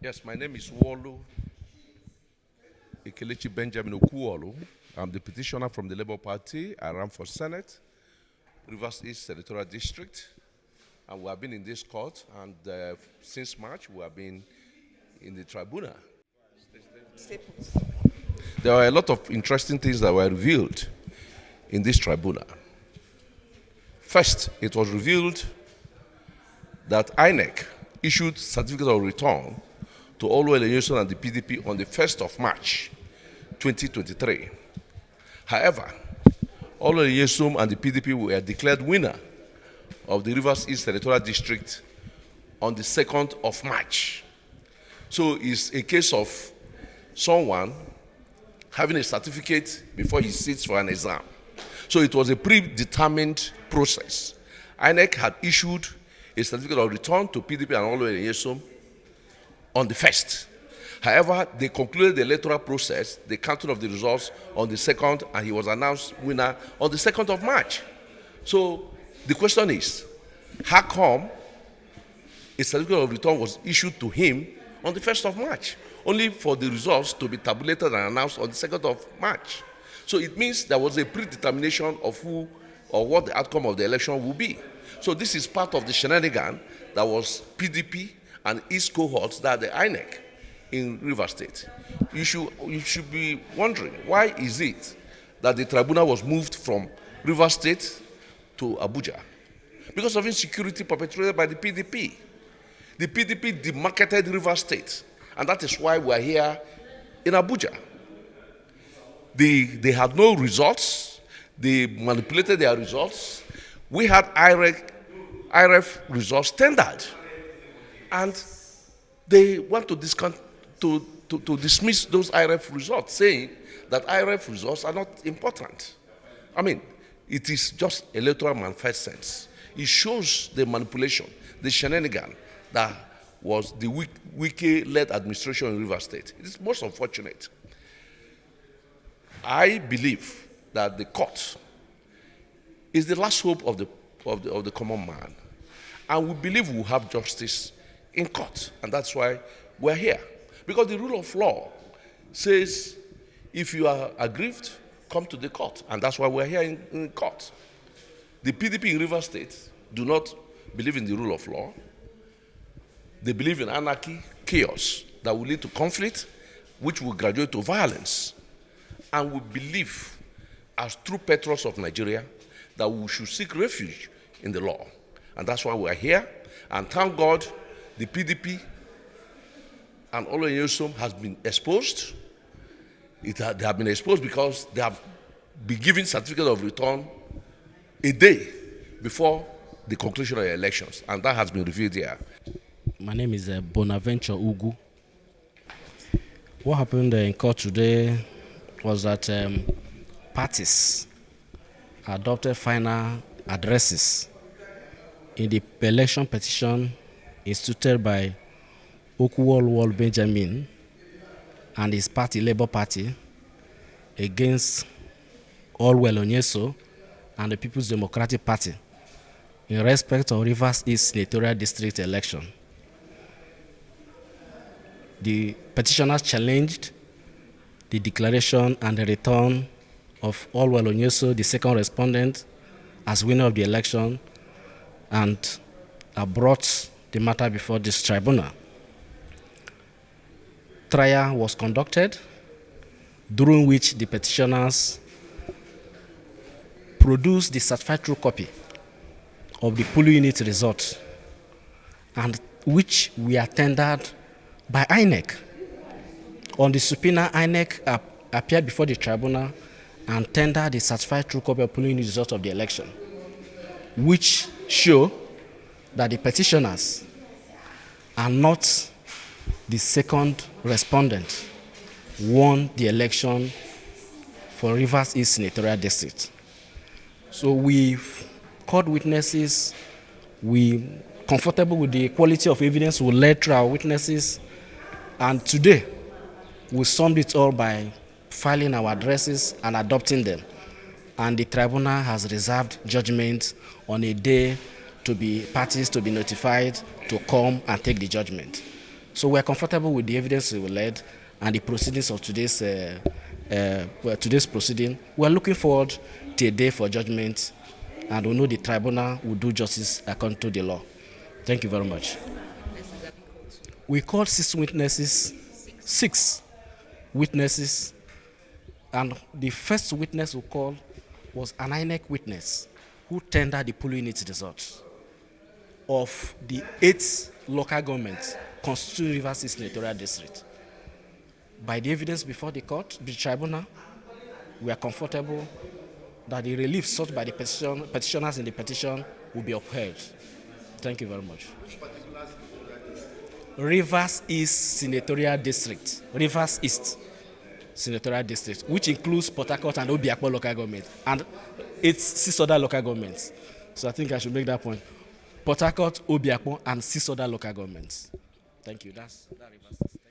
Yes, my name is Wolu Ikelechi Benjamin Okuolu. I'm the petitioner from the Labour Party. I ran for Senate, Rivers East Senatorial District, and we have been in this court, and since March we have been in the tribunal. There are a lot of interesting things that were revealed in this tribunal. First, it was revealed that INEC issued certificate of return to Oluwole and the PDP on the 1st of March 2023. However, Oluwole and the PDP were declared winner of the Rivers East Senatorial District on the 2nd of March. So it's a case of someone having a certificate before he sits for an exam. So it was a predetermined process. INEC had issued a certificate of return to PDP and Oluwole on the 1st. However, they concluded the electoral process, the counting of the results on the 2nd, and he was announced winner on the 2nd of March. So the question is, how come a certificate of return was issued to him on the 1st of March, only for the results to be tabulated and announced on the 2nd of March? So it means there was a predetermination of who or what the outcome of the election will be. So this is part of the shenanigan that was PDP and its cohorts, that the INEC in Rivers State. You should be wondering, why is it that the tribunal was moved from Rivers State to Abuja? Because of insecurity perpetrated by the PDP. The PDP demarketed Rivers State, and that is why we are here in Abuja. They had no results. They manipulated their results. We had IRF results tendered, and they want to dismiss those IRF results, saying that IRF results are not important. I mean, it is just electoral malfeasance. It shows the manipulation, the shenanigan that was the Wike-led administration in Rivers State. It is most unfortunate. I believe that the court is the last hope of the common man, and we believe we will have justice in court, and that's why we're here. Because the rule of law says if you are aggrieved, come to the court, and that's why we're here in court. The PDP in Rivers State do not believe in the rule of law. They believe in anarchy, chaos that will lead to conflict, which will graduate to violence. And we believe, as true patriots of Nigeria, that we should seek refuge in the law. And that's why we're here. And thank God, the PDP and Oluwole has been exposed. They have been exposed because they have been given certificate of return a day before the conclusion of the elections, and that has been revealed here. My name is Bonaventure Ugu. What happened in court today was that parties adopted final addresses in the election petition instituted by Okuolu Benjamin and his party, Labour Party, against Oluwole and the People's Democratic Party in respect of Rivers East Senatorial District election. The petitioners challenged the declaration and the return of Oluwole, the second respondent, as winner of the election, and brought the matter before this tribunal. Trial was conducted, during which the petitioners produced the certified true copy of the polling unit result, and which were tendered by INEC. On the subpoena, INEC appeared before the tribunal and tendered the certified true copy of polling unit result of the election, which show that the petitioners are not the second respondent won the election for Rivers East Senatorial District. So we've called witnesses, we comfortable with the quality of evidence we led through our witnesses, and today we summed it all by filing our addresses and adopting them. And the tribunal has reserved judgment on a day to be parties to be notified to come and take the judgment. So we're comfortable with the evidence we led and the proceedings of today's proceeding. We're looking forward to a day for judgment, and we know the tribunal will do justice according to the law. Thank you very much. We called 6 witnesses, 6 witnesses, and the first witness we called was an INEC witness who tendered the polling unit results of the 8 local governments constituting Rivers East Senatorial District. By the evidence before the court, the tribunal, we are comfortable that the relief sought by the petitioners in the petition will be upheld. Thank you very much. Rivers East Senatorial District. Rivers East Senatorial District, which includes Port Harcourt and Obiakpo local government, and 6 other local governments. So I think I should make that point. Port Harcourt, Obiakpo, and 6 other local governments. Thank you. That's Rivers East.